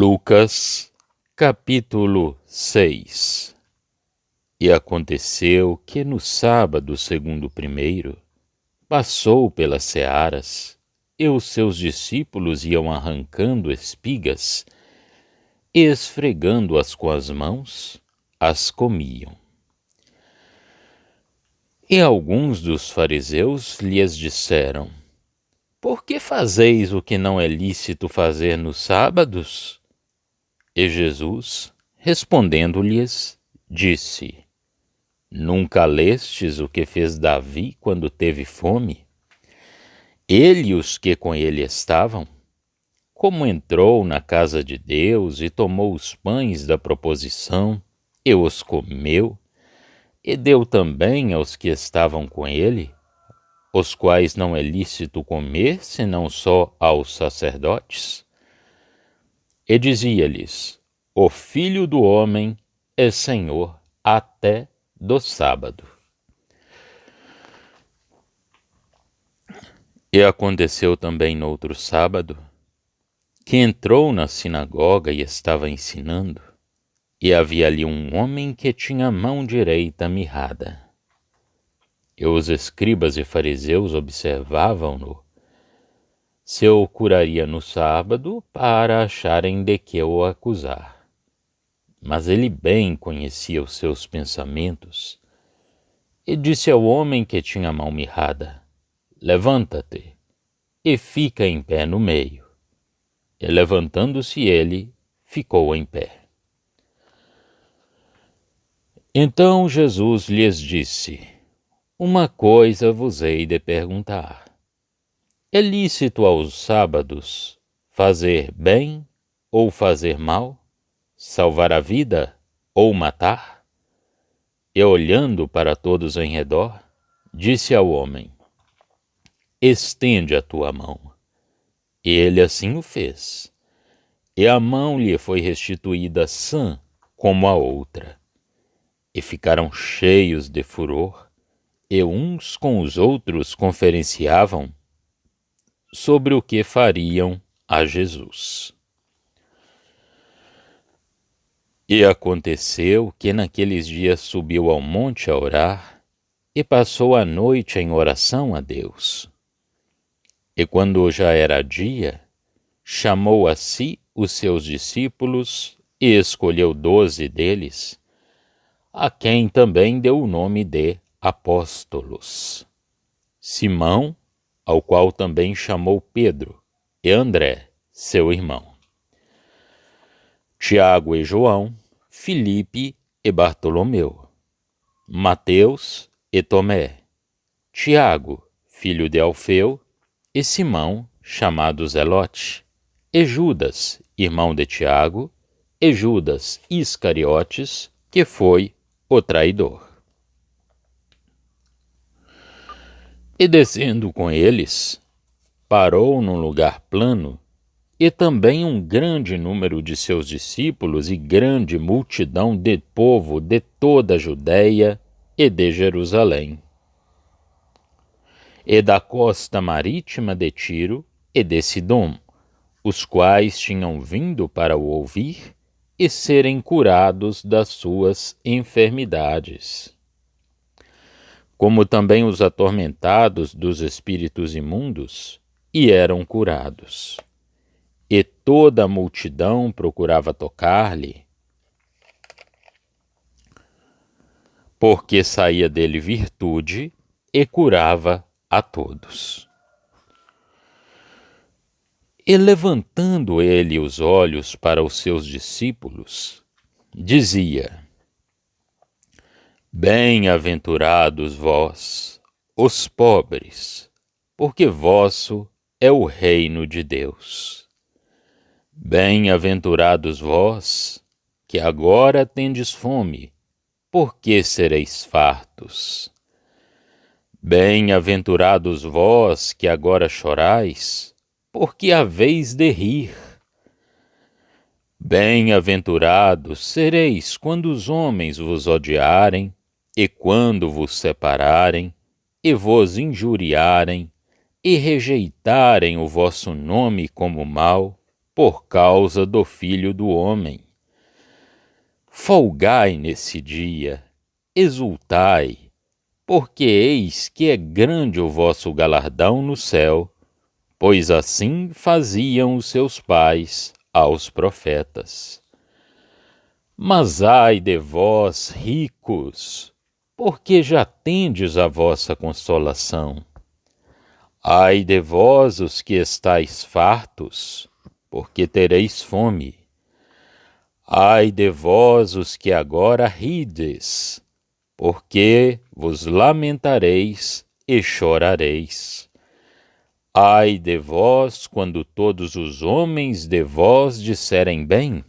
Lucas, capítulo 6. E aconteceu que no sábado segundo o primeiro, passou pelas searas, e os seus discípulos iam arrancando espigas, e esfregando-as com as mãos, as comiam. E alguns dos fariseus lhes disseram: Por que fazeis o que não é lícito fazer nos sábados? E Jesus, respondendo-lhes, disse: Nunca lestes o que fez Davi quando teve fome? Ele e os que com ele estavam? Como entrou na casa de Deus e tomou os pães da proposição, e os comeu, e deu também aos que estavam com ele, os quais não é lícito comer, senão só aos sacerdotes? E dizia-lhes: O Filho do Homem é Senhor até do sábado. E aconteceu também no outro sábado, que entrou na sinagoga e estava ensinando, e havia ali um homem que tinha a mão direita mirrada. E os escribas e fariseus observavam-no, se o curaria no sábado, para acharem de que o acusar. Mas ele bem conhecia os seus pensamentos, e disse ao homem que tinha a mão mirrada: Levanta-te, e fica em pé no meio. E levantando-se ele, ficou em pé. Então Jesus lhes disse: Uma coisa vos hei de perguntar. É lícito aos sábados fazer bem ou fazer mal? Salvar a vida ou matar? E olhando para todos em redor, disse ao homem: Estende a tua mão. E ele assim o fez. E a mão lhe foi restituída sã como a outra. E ficaram cheios de furor, e uns com os outros conferenciavam sobre o que fariam a Jesus. E aconteceu que naqueles dias subiu ao monte a orar, e passou a noite em oração a Deus. E quando já era dia, chamou a si os seus discípulos e escolheu 12 deles, a quem também deu o nome de apóstolos: Simão, ao qual também chamou Pedro, e André, seu irmão, Tiago e João, Filipe e Bartolomeu, Mateus e Tomé, Tiago, filho de Alfeu, e Simão, chamado Zelote, e Judas, irmão de Tiago, e Judas Iscariotes, que foi o traidor. E descendo com eles, parou num lugar plano, e também um grande número de seus discípulos e grande multidão de povo de toda a Judéia e de Jerusalém, e da costa marítima de Tiro e de Sidom, os quais tinham vindo para o ouvir e serem curados das suas enfermidades. Como também os atormentados dos espíritos imundos, e eram curados. E toda a multidão procurava tocar-lhe, porque saía dele virtude e curava a todos. E levantando ele os olhos para os seus discípulos, dizia: Bem-aventurados vós, os pobres, porque vosso é o reino de Deus. Bem-aventurados vós, que agora tendes fome, porque sereis fartos. Bem-aventurados vós, que agora chorais, porque haveis de rir. Bem-aventurados sereis quando os homens vos odiarem, e quando vos separarem, e vos injuriarem, e rejeitarem o vosso nome como mal, por causa do Filho do Homem. Folgai nesse dia, exultai, porque eis que é grande o vosso galardão no céu, pois assim faziam os seus pais aos profetas. Mas ai de vós, ricos, porque já tendes a vossa consolação. Ai de vós, os que estáis fartos, porque tereis fome. Ai de vós, os que agora rides, porque vos lamentareis e chorareis. Ai de vós, quando todos os homens de vós disserem bem,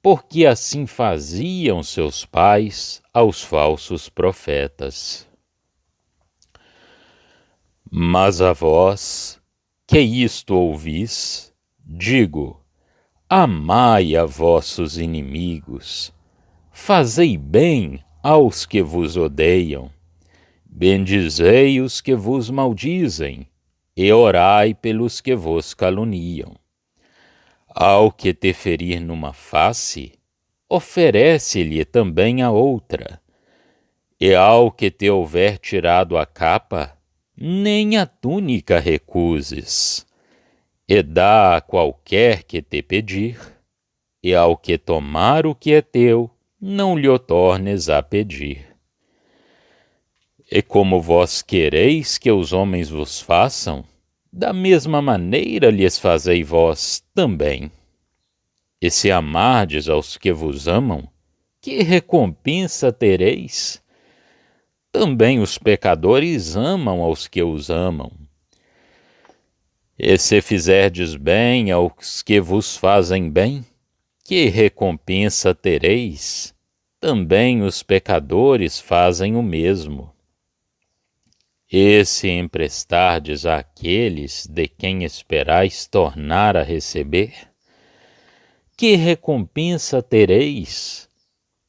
porque assim faziam seus pais aos falsos profetas. Mas a vós, que isto ouvis, digo: amai a vossos inimigos, fazei bem aos que vos odeiam, bendizei os que vos maldizem, e orai pelos que vos caluniam. Ao que te ferir numa face, oferece-lhe também a outra, e ao que te houver tirado a capa, nem a túnica recuses. E dá a qualquer que te pedir, e ao que tomar o que é teu, não lhe o tornes a pedir. E como vós quereis que os homens vos façam, da mesma maneira lhes fazei vós também. E se amardes aos que vos amam, que recompensa tereis? Também os pecadores amam aos que os amam. E se fizerdes bem aos que vos fazem bem, que recompensa tereis? Também os pecadores fazem o mesmo. E se emprestardes àqueles de quem esperais tornar a receber, que recompensa tereis?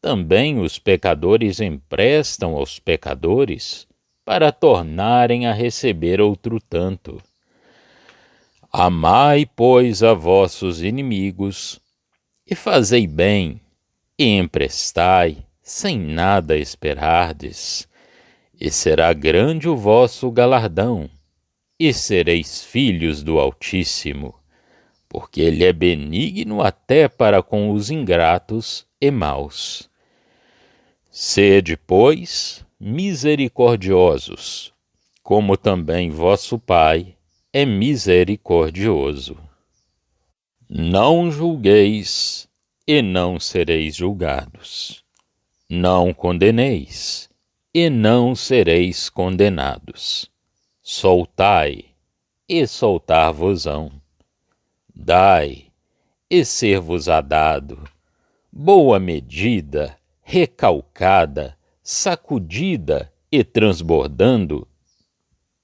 Também os pecadores emprestam aos pecadores para tornarem a receber outro tanto. Amai, pois, a vossos inimigos, e fazei bem, e emprestai, sem nada esperardes, e será grande o vosso galardão, e sereis filhos do Altíssimo, porque ele é benigno até para com os ingratos e maus. Sede, pois, misericordiosos, como também vosso Pai é misericordioso. Não julgueis, e não sereis julgados. Não condeneis, e não sereis condenados. Soltai, e soltar-vos-ão. Dai, e ser-vos-á dado. Boa medida, recalcada, sacudida e transbordando,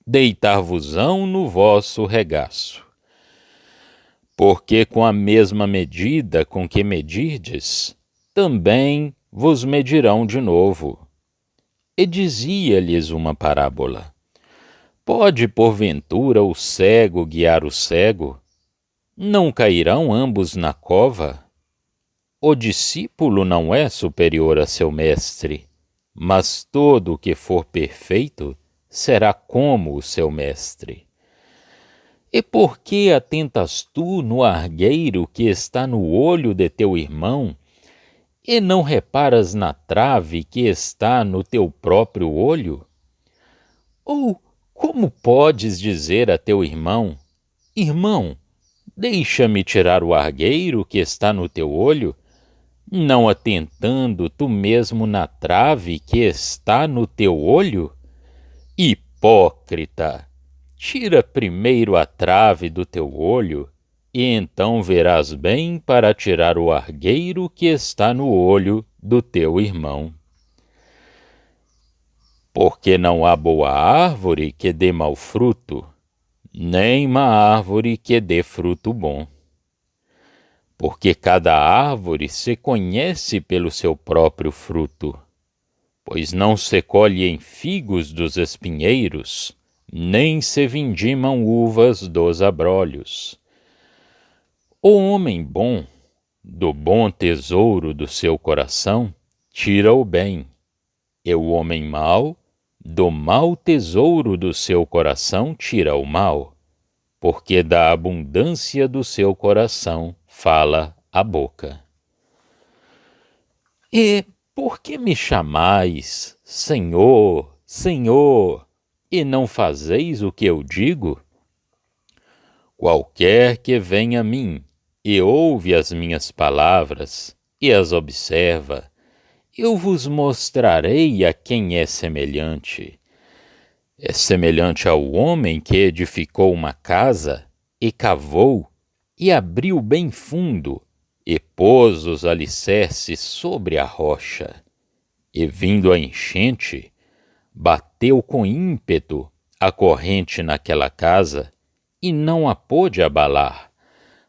deitar-vos-ão no vosso regaço. Porque com a mesma medida com que medirdes, também vos medirão de novo. E dizia-lhes uma parábola: pode porventura o cego guiar o cego? Não cairão ambos na cova? O discípulo não é superior a seu mestre, mas todo o que for perfeito será como o seu mestre. E por que atentas tu no argueiro que está no olho de teu irmão, e não reparas na trave que está no teu próprio olho? Ou como podes dizer a teu irmão: irmão, deixa-me tirar o argueiro que está no teu olho, não atentando tu mesmo na trave que está no teu olho? Hipócrita! Tira primeiro a trave do teu olho, e então verás bem para tirar o argueiro que está no olho do teu irmão. Porque não há boa árvore que dê mau fruto, nem má árvore que dê fruto bom. Porque cada árvore se conhece pelo seu próprio fruto, pois não se colhem figos dos espinheiros, nem se vindimam uvas dos abrolhos. O homem bom, do bom tesouro do seu coração, tira o bem, e o homem mau, do mau tesouro do seu coração, tira o mal, porque da abundância do seu coração fala a boca. E por que me chamais, Senhor, Senhor, e não fazeis o que eu digo? Qualquer que venha a mim e ouve as minhas palavras e as observa, eu vos mostrarei a quem é semelhante. É semelhante ao homem que edificou uma casa e cavou e abriu bem fundo e pôs os alicerces sobre a rocha. E vindo a enchente, bateu com ímpeto a corrente naquela casa e não a pôde abalar,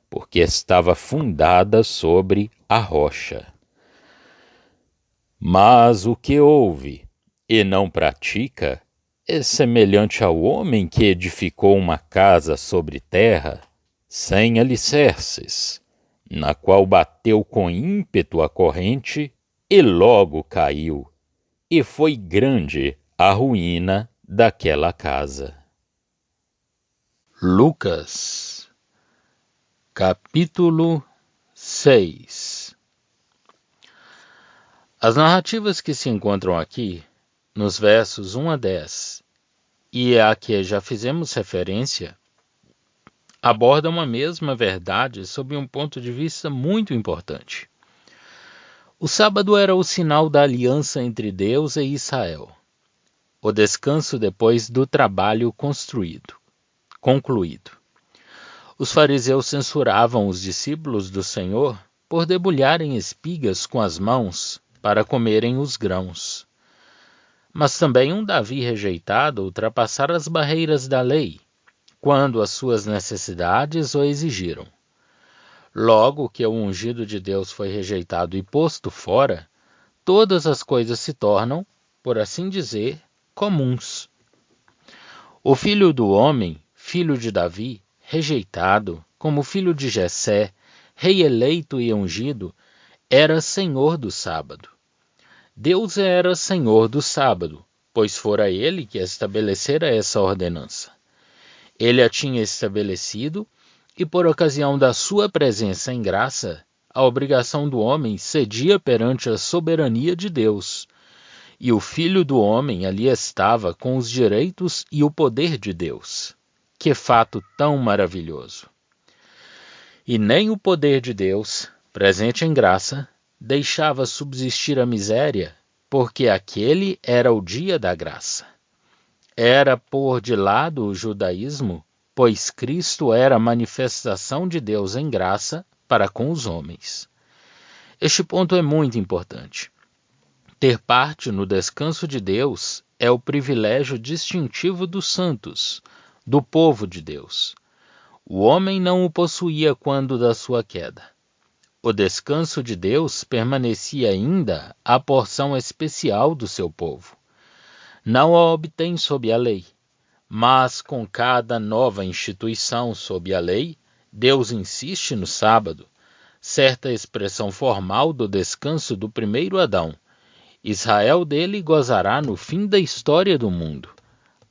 porque estava fundada sobre a rocha. Mas o que ouve e não pratica é semelhante ao homem que edificou uma casa sobre terra, sem alicerces, na qual bateu com ímpeto a corrente e logo caiu, e foi grande a ruína daquela casa. Lucas, capítulo 6. As narrativas que se encontram aqui, nos versos 1 a 10, e a que já fizemos referência, abordam a mesma verdade sob um ponto de vista muito importante. O sábado era o sinal da aliança entre Deus e Israel, o descanso depois do trabalho concluído. Os fariseus censuravam os discípulos do Senhor por debulharem espigas com as mãos para comerem os grãos. Mas também um Davi rejeitado ultrapassara as barreiras da lei, quando as suas necessidades o exigiram. Logo que o ungido de Deus foi rejeitado e posto fora, todas as coisas se tornam, por assim dizer, comuns. O filho do homem, filho de Davi, rejeitado, como filho de Jessé, rei eleito e ungido, era senhor do sábado. Deus era senhor do sábado, pois fora ele que estabelecera essa ordenança. Ele a tinha estabelecido, e por ocasião da sua presença em graça, a obrigação do homem cedia perante a soberania de Deus, e o Filho do homem ali estava com os direitos e o poder de Deus. Que fato tão maravilhoso! E nem o poder de Deus, presente em graça, deixava subsistir a miséria, porque aquele era o dia da graça. Era pôr de lado o judaísmo, pois Cristo era a manifestação de Deus em graça para com os homens. Este ponto é muito importante. Ter parte no descanso de Deus é o privilégio distintivo dos santos, do povo de Deus. O homem não o possuía quando da sua queda. O descanso de Deus permanecia ainda a porção especial do seu povo. Não a obtém sob a lei, mas com cada nova instituição sob a lei, Deus insiste no sábado, certa expressão formal do descanso do primeiro Adão. Israel dele gozará no fim da história do mundo.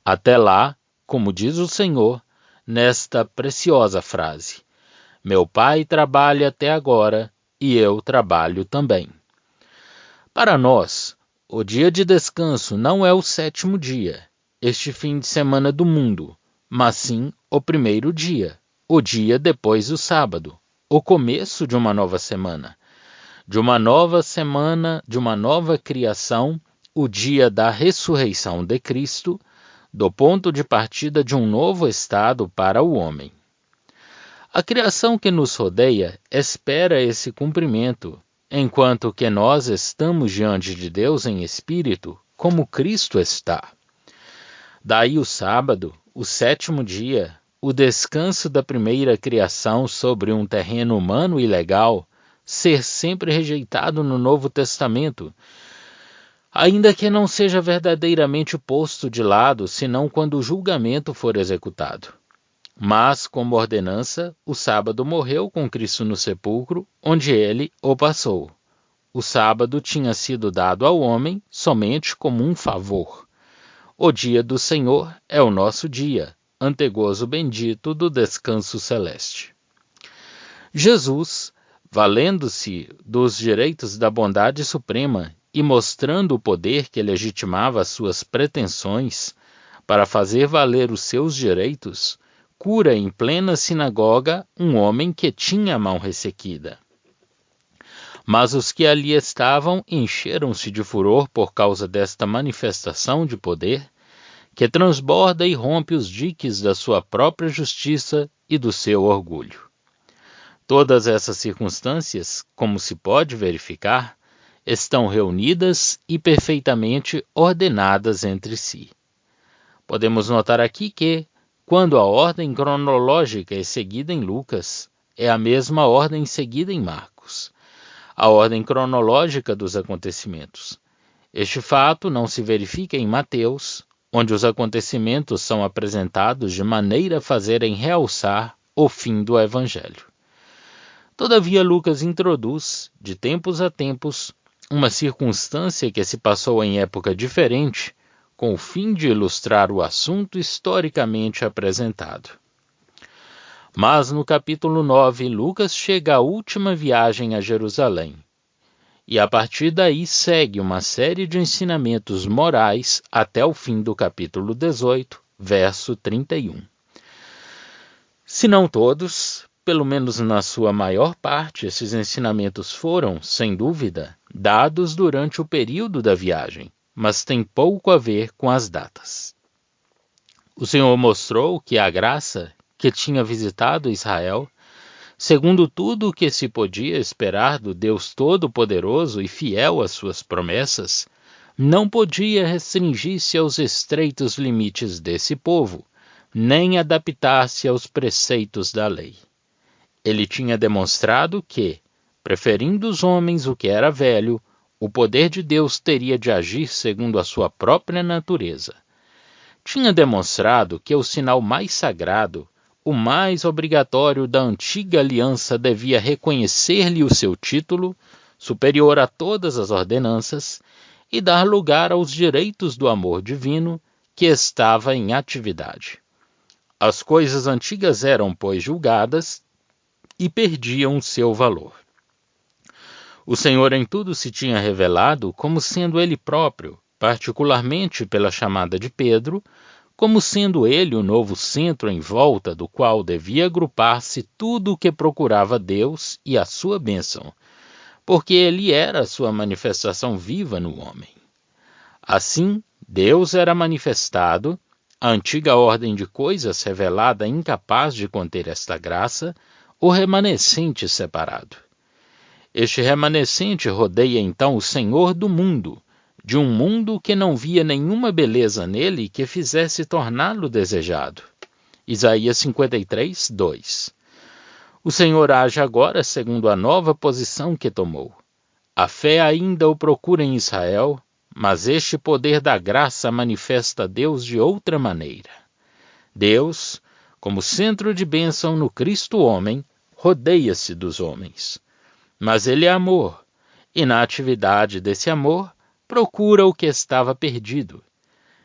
Até lá, como diz o Senhor, nesta preciosa frase: meu pai trabalha até agora e eu trabalho também. Para nós, o dia de descanso não é o sétimo dia, este fim de semana do mundo, mas sim o primeiro dia, o dia depois do sábado, o começo de uma nova semana. De uma nova criação, o dia da ressurreição de Cristo, do ponto de partida de um novo estado para o homem. A criação que nos rodeia espera esse cumprimento, enquanto que nós estamos diante de Deus em espírito, como Cristo está. Daí o sábado, o sétimo dia, o descanso da primeira criação sobre um terreno humano e legal, ser sempre rejeitado no Novo Testamento, ainda que não seja verdadeiramente posto de lado, senão quando o julgamento for executado. Mas, como ordenança, o sábado morreu com Cristo no sepulcro, onde ele o passou. O sábado tinha sido dado ao homem somente como um favor. O dia do Senhor é o nosso dia, antegozo bendito do descanso celeste. Jesus, valendo-se dos direitos da bondade suprema e mostrando o poder que legitimava as suas pretensões para fazer valer os seus direitos, cura em plena sinagoga um homem que tinha a mão ressequida. Mas os que ali estavam encheram-se de furor por causa desta manifestação de poder, que transborda e rompe os diques da sua própria justiça e do seu orgulho. Todas essas circunstâncias, como se pode verificar, estão reunidas e perfeitamente ordenadas entre si. Podemos notar aqui que, quando a ordem cronológica é seguida em Lucas, é a mesma ordem seguida em Marcos, a ordem cronológica dos acontecimentos. Este fato não se verifica em Mateus, onde os acontecimentos são apresentados de maneira a fazerem realçar o fim do Evangelho. Todavia, Lucas introduz, de tempos a tempos, uma circunstância que se passou em época diferente, com o fim de ilustrar o assunto historicamente apresentado. Mas no capítulo 9, Lucas chega à última viagem a Jerusalém, e a partir daí segue uma série de ensinamentos morais até o fim do capítulo 18, verso 31. Se não todos, pelo menos na sua maior parte, esses ensinamentos foram, sem dúvida, dados durante o período da viagem, mas têm pouco a ver com as datas. O Senhor mostrou que a graça que tinha visitado Israel, segundo tudo o que se podia esperar do Deus Todo-Poderoso e fiel às suas promessas, não podia restringir-se aos estreitos limites desse povo, nem adaptar-se aos preceitos da lei. Ele tinha demonstrado que, preferindo os homens o que era velho, o poder de Deus teria de agir segundo a sua própria natureza. Tinha demonstrado que o sinal mais sagrado, o mais obrigatório da antiga aliança, devia reconhecer-lhe o seu título, superior a todas as ordenanças, e dar lugar aos direitos do amor divino que estava em atividade. As coisas antigas eram, pois, julgadas e perdiam seu valor. O Senhor em tudo se tinha revelado como sendo Ele próprio, particularmente pela chamada de Pedro, como sendo Ele o novo centro em volta do qual devia agrupar-se tudo o que procurava Deus e a sua bênção, porque Ele era a sua manifestação viva no homem. Assim, Deus era manifestado, a antiga ordem de coisas revelada incapaz de conter esta graça, o remanescente separado. Este remanescente rodeia então o Senhor do mundo, de um mundo que não via nenhuma beleza nele que fizesse torná-lo desejado. Isaías 53, 2. O Senhor age agora segundo a nova posição que tomou. A fé ainda o procura em Israel, mas este poder da graça manifesta Deus de outra maneira. Deus, como centro de bênção no Cristo homem, rodeia-se dos homens. Mas ele é amor, e na atividade desse amor, procura o que estava perdido.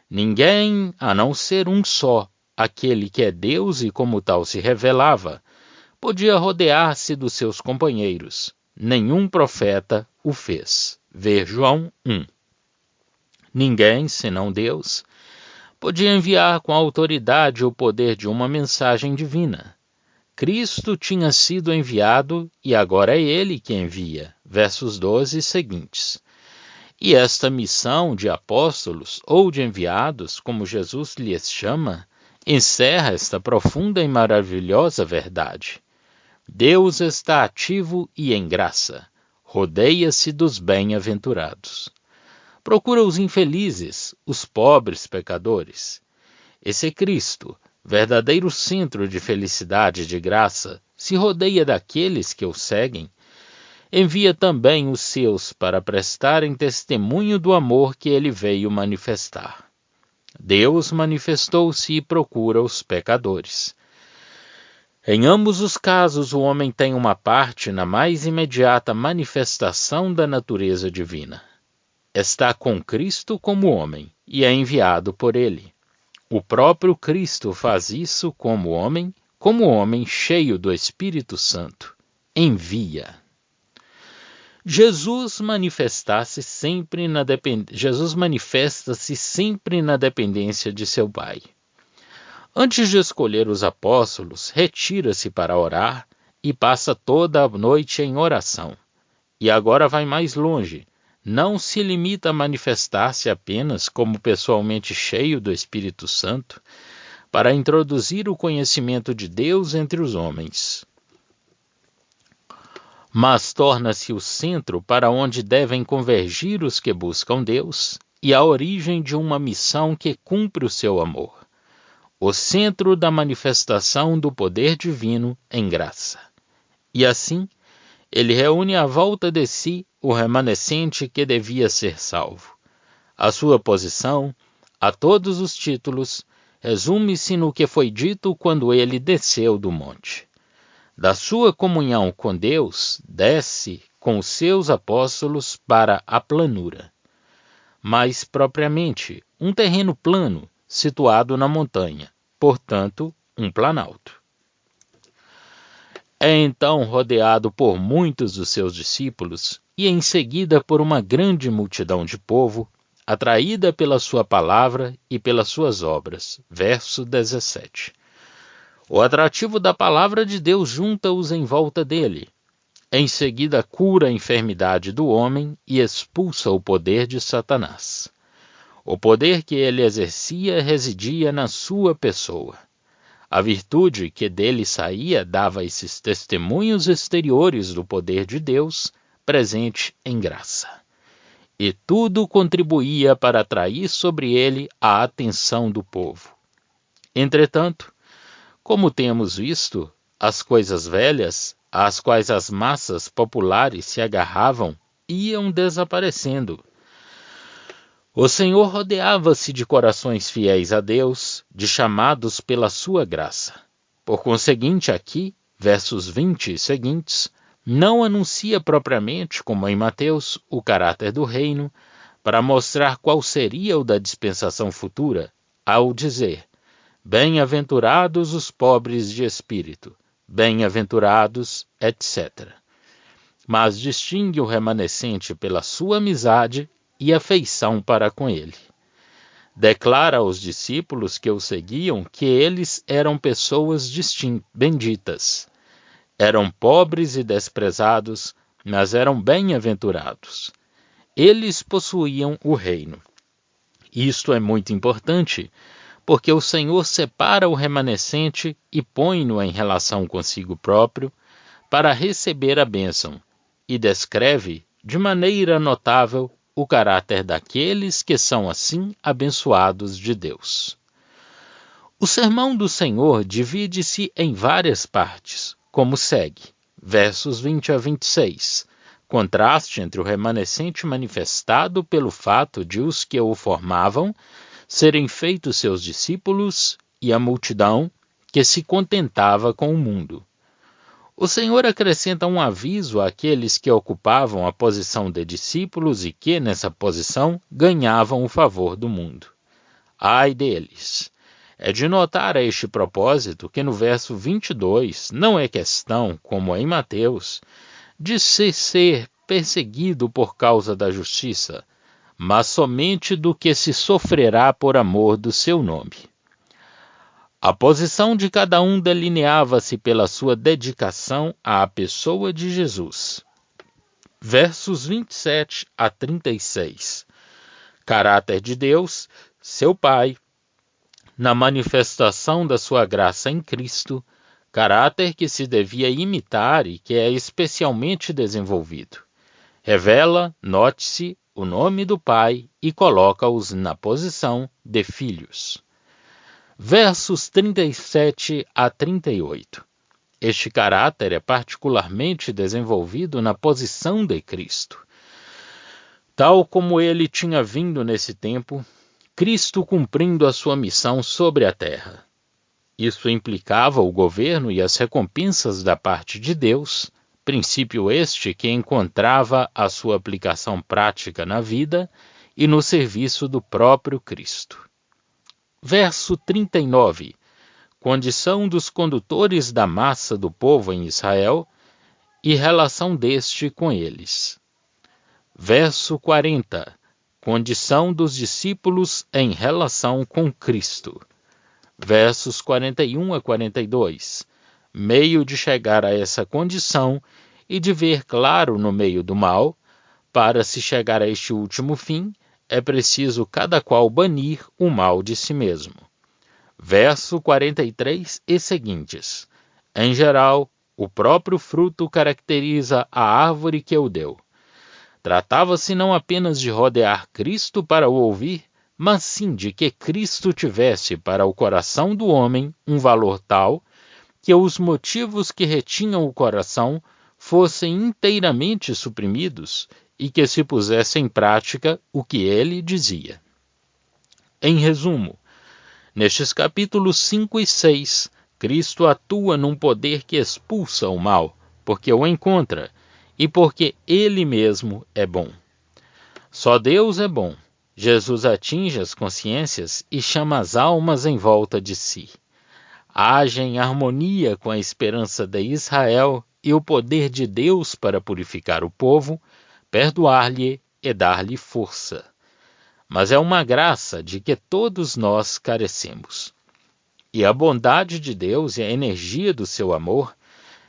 Ninguém, a não ser um só, aquele que é Deus e como tal se revelava, podia rodear-se dos seus companheiros. Nenhum profeta o fez. Ver João 1. Ninguém, senão Deus, podia enviar com autoridade o poder de uma mensagem divina. Cristo tinha sido enviado e agora é Ele que envia. Versos 12 seguintes. E esta missão de apóstolos ou de enviados, como Jesus lhes chama, encerra esta profunda e maravilhosa verdade. Deus está ativo e em graça, rodeia-se dos bem-aventurados. Procura os infelizes, os pobres pecadores. Esse é Cristo, verdadeiro centro de felicidade e de graça, se rodeia daqueles que o seguem. Envia também os seus para prestarem testemunho do amor que ele veio manifestar. Deus manifestou-se e procura os pecadores. Em ambos os casos, o homem tem uma parte na mais imediata manifestação da natureza divina. Está com Cristo como homem e é enviado por ele. O próprio Cristo faz isso como homem cheio do Espírito Santo. Envia. Jesus manifesta-se sempre na dependência de seu Pai. Antes de escolher os apóstolos, retira-se para orar e passa toda a noite em oração. E agora vai mais longe. Não se limita a manifestar-se apenas como pessoalmente cheio do Espírito Santo para introduzir o conhecimento de Deus entre os homens, mas torna-se o centro para onde devem convergir os que buscam Deus e a origem de uma missão que cumpre o seu amor. O centro da manifestação do poder divino em graça. E assim, ele reúne à volta de si o remanescente que devia ser salvo. A sua posição, a todos os títulos, resume-se no que foi dito quando ele desceu do monte. Da sua comunhão com Deus, desce com os seus apóstolos para a planura. Mais propriamente, um terreno plano, situado na montanha, portanto, um planalto. É então rodeado por muitos dos seus discípulos e em seguida por uma grande multidão de povo, atraída pela sua palavra e pelas suas obras. Verso 17. O atrativo da palavra de Deus junta-os em volta dele. Em seguida cura a enfermidade do homem e expulsa o poder de Satanás. O poder que ele exercia residia na sua pessoa. A virtude que dele saía dava esses testemunhos exteriores do poder de Deus presente em graça. E tudo contribuía para atrair sobre ele a atenção do povo. Entretanto, como temos visto, as coisas velhas, às quais as massas populares se agarravam, iam desaparecendo. O Senhor rodeava-se de corações fiéis a Deus, de chamados pela sua graça. Por conseguinte, aqui, versos 20 e seguintes, não anuncia propriamente, como em Mateus, o caráter do reino, para mostrar qual seria o da dispensação futura, ao dizer: bem-aventurados os pobres de espírito, bem-aventurados, etc. Mas distingue o remanescente pela sua amizade e afeição para com ele. Declara aos discípulos que o seguiam que eles eram pessoas benditas. Eram pobres e desprezados, mas eram bem-aventurados. Eles possuíam o reino. Isto é muito importante, porque o Senhor separa o remanescente e põe-no em relação consigo próprio para receber a bênção, e descreve, de maneira notável, o caráter daqueles que são assim abençoados de Deus. O sermão do Senhor divide-se em várias partes, como segue, versos 20 a 26, contraste entre o remanescente manifestado pelo fato de os que o formavam serem feitos seus discípulos e a multidão que se contentava com o mundo. O Senhor acrescenta um aviso àqueles que ocupavam a posição de discípulos e que, nessa posição, ganhavam o favor do mundo. Ai deles! É de notar a este propósito que no verso 22 não é questão, como em Mateus, de se ser perseguido por causa da justiça, mas somente do que se sofrerá por amor do seu nome. A posição de cada um delineava-se pela sua dedicação à pessoa de Jesus. Versos 27 a 36. Caráter de Deus, seu Pai, na manifestação da sua graça em Cristo, caráter que se devia imitar e que é especialmente desenvolvido. Revela, note-se, o nome do Pai e coloca-os na posição de filhos. Versos 37 a 38. Este caráter é particularmente desenvolvido na posição de Cristo. Tal como ele tinha vindo nesse tempo, Cristo cumprindo a sua missão sobre a terra. Isso implicava o governo e as recompensas da parte de Deus, princípio este que encontrava a sua aplicação prática na vida e no serviço do próprio Cristo. Verso 39. Condição dos condutores da massa do povo em Israel e relação deste com eles. Verso 40. Condição dos discípulos em relação com Cristo. Versos 41 a 42. Meio de chegar a essa condição e de ver claro no meio do mal, para se chegar a este último fim, é preciso cada qual banir o mal de si mesmo. Verso 43 e seguintes. Em geral, o próprio fruto caracteriza a árvore que o deu. Tratava-se não apenas de rodear Cristo para o ouvir, mas sim de que Cristo tivesse para o coração do homem um valor tal que os motivos que retinham o coração fossem inteiramente suprimidos e que se pusesse em prática o que ele dizia. Em resumo, nestes capítulos 5 e 6, Cristo atua num poder que expulsa o mal, porque o encontra e porque ele mesmo é bom. Só Deus é bom. Jesus atinge as consciências e chama as almas em volta de si. Age em harmonia com a esperança de Israel e o poder de Deus para purificar o povo, perdoar-lhe e dar-lhe força. Mas é uma graça de que todos nós carecemos. E a bondade de Deus e a energia do seu amor,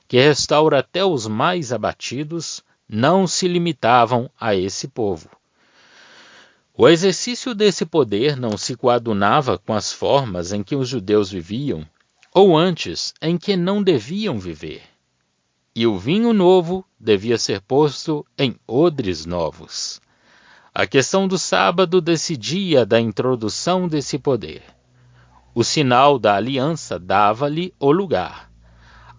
que restaura até os mais abatidos, não se limitavam a esse povo. O exercício desse poder não se coadunava com as formas em que os judeus viviam, ou antes, em que não deviam viver. E o vinho novo devia ser posto em odres novos. A questão do sábado decidia da introdução desse poder. O sinal da aliança dava-lhe o lugar.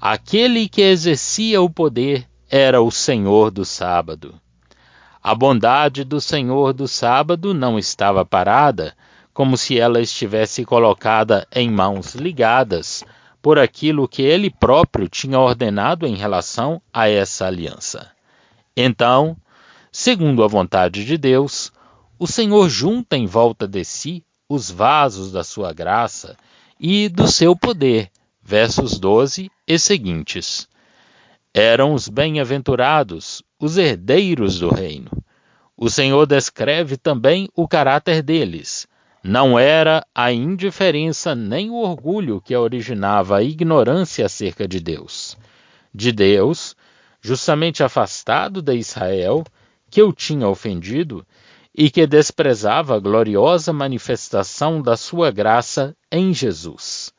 Aquele que exercia o poder era o Senhor do sábado. A bondade do Senhor do sábado não estava parada, como se ela estivesse colocada em mãos ligadas por aquilo que ele próprio tinha ordenado em relação a essa aliança. Então, segundo a vontade de Deus, o Senhor junta em volta de si os vasos da sua graça e do seu poder, versos 12 e seguintes. Eram os bem-aventurados, os herdeiros do reino. O Senhor descreve também o caráter deles. Não era a indiferença nem o orgulho que originava a ignorância acerca de Deus. De Deus, justamente afastado de Israel, que o tinha ofendido, e que desprezava a gloriosa manifestação da sua graça em Jesus.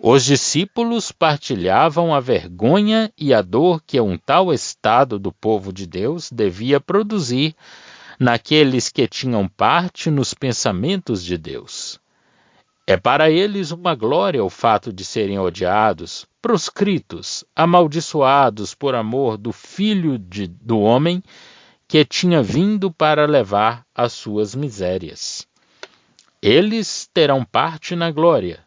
Os discípulos partilhavam a vergonha e a dor que um tal estado do povo de Deus devia produzir naqueles que tinham parte nos pensamentos de Deus. É para eles uma glória o fato de serem odiados, proscritos, amaldiçoados por amor do Filho do Homem que tinha vindo para levar as suas misérias. Eles terão parte na glória,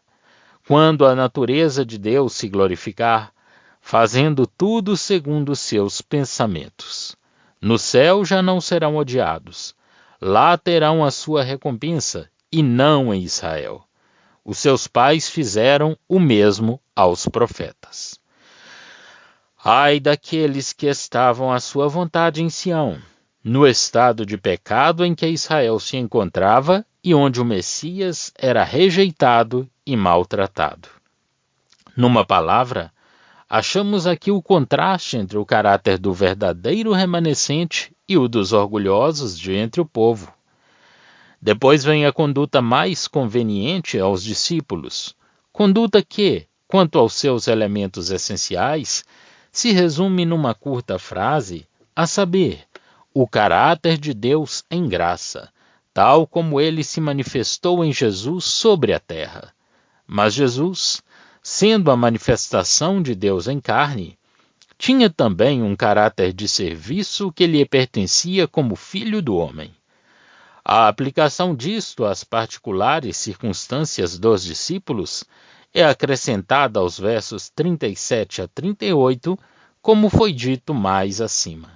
quando a natureza de Deus se glorificar, fazendo tudo segundo seus pensamentos. No céu já não serão odiados. Lá terão a sua recompensa, e não em Israel. Os seus pais fizeram o mesmo aos profetas. Ai daqueles que estavam à sua vontade em Sião, no estado de pecado em que Israel se encontrava e onde o Messias era rejeitado e maltratado. Numa palavra, achamos aqui o contraste entre o caráter do verdadeiro remanescente e o dos orgulhosos de entre o povo. Depois vem a conduta mais conveniente aos discípulos, conduta que, quanto aos seus elementos essenciais, se resume numa curta frase, a saber, o caráter de Deus em graça, tal como ele se manifestou em Jesus sobre a terra. Mas Jesus, sendo a manifestação de Deus em carne, tinha também um caráter de serviço que lhe pertencia como filho do homem. A aplicação disto às particulares circunstâncias dos discípulos é acrescentada aos versos 37 a 38, como foi dito mais acima.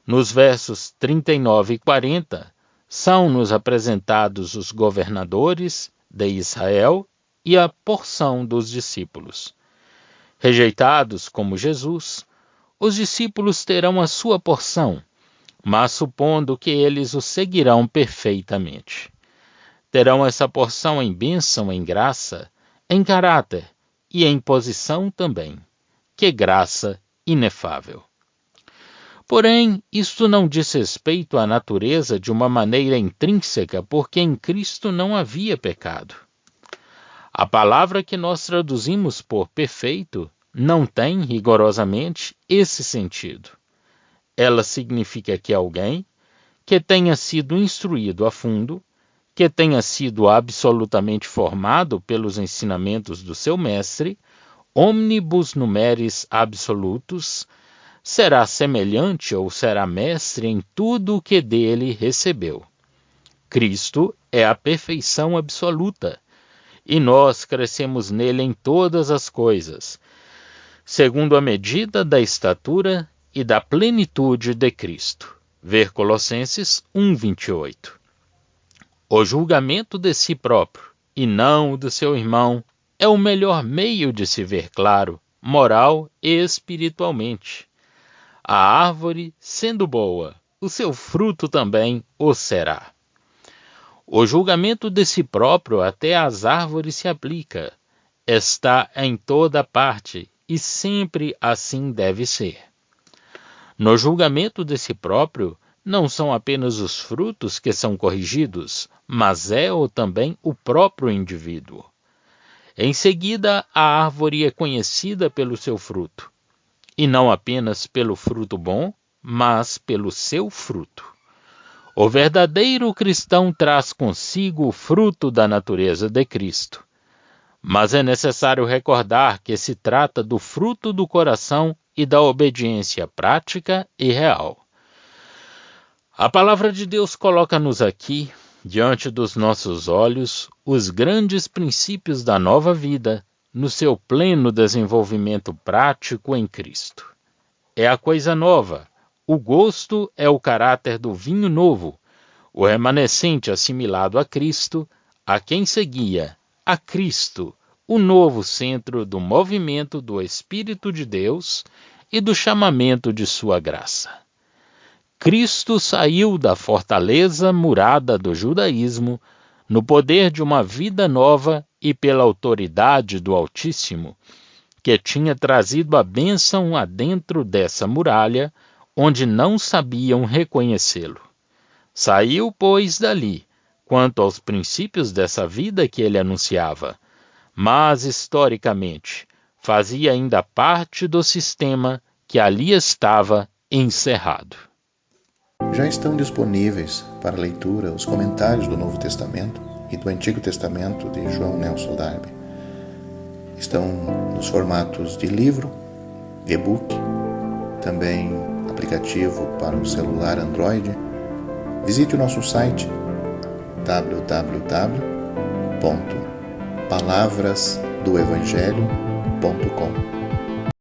Nos versos 39 e 40, são-nos apresentados os governadores de Israel e a porção dos discípulos. Rejeitados como Jesus, os discípulos terão a sua porção, mas supondo que eles o seguirão perfeitamente. Terão essa porção em bênção, em graça, em caráter e em posição também. Que graça inefável! Porém, isto não diz respeito à natureza de uma maneira intrínseca, porque em Cristo não havia pecado. A palavra que nós traduzimos por perfeito não tem, rigorosamente, esse sentido. Ela significa que alguém que tenha sido instruído a fundo, que tenha sido absolutamente formado pelos ensinamentos do seu mestre, omnibus numeris absolutus, será semelhante ou será mestre em tudo o que dele recebeu. Cristo é a perfeição absoluta, e nós crescemos nele em todas as coisas, segundo a medida da estatura e da plenitude de Cristo. Ver Colossenses 1:28. O julgamento de si próprio, e não o do seu irmão, é o melhor meio de se ver claro, moral e espiritualmente. A árvore, sendo boa, o seu fruto também o será. O julgamento de si próprio até às árvores se aplica. Está em toda parte e sempre assim deve ser. No julgamento de si próprio, não são apenas os frutos que são corrigidos, mas também o próprio indivíduo. Em seguida, a árvore é conhecida pelo seu fruto. E não apenas pelo fruto bom, mas pelo seu fruto. O verdadeiro cristão traz consigo o fruto da natureza de Cristo. Mas é necessário recordar que se trata do fruto do coração e da obediência prática e real. A palavra de Deus coloca-nos aqui, diante dos nossos olhos, os grandes princípios da nova vida, no seu pleno desenvolvimento prático em Cristo. É a coisa nova, o gosto é o caráter do vinho novo, o remanescente assimilado a Cristo, a quem seguia, a Cristo, o novo centro do movimento do Espírito de Deus e do chamamento de sua graça. Cristo saiu da fortaleza murada do judaísmo, no poder de uma vida nova e pela autoridade do Altíssimo, que tinha trazido a bênção adentro dessa muralha, onde não sabiam reconhecê-lo. Saiu, pois, dali, quanto aos princípios dessa vida que ele anunciava, mas, historicamente, fazia ainda parte do sistema que ali estava encerrado. Já estão disponíveis para leitura os comentários do Novo Testamento e do Antigo Testamento de João Nelson Darby. Estão nos formatos de livro, e-book, também aplicativo para o celular Android. Visite o nosso site www.palavrasdoevangelho.com.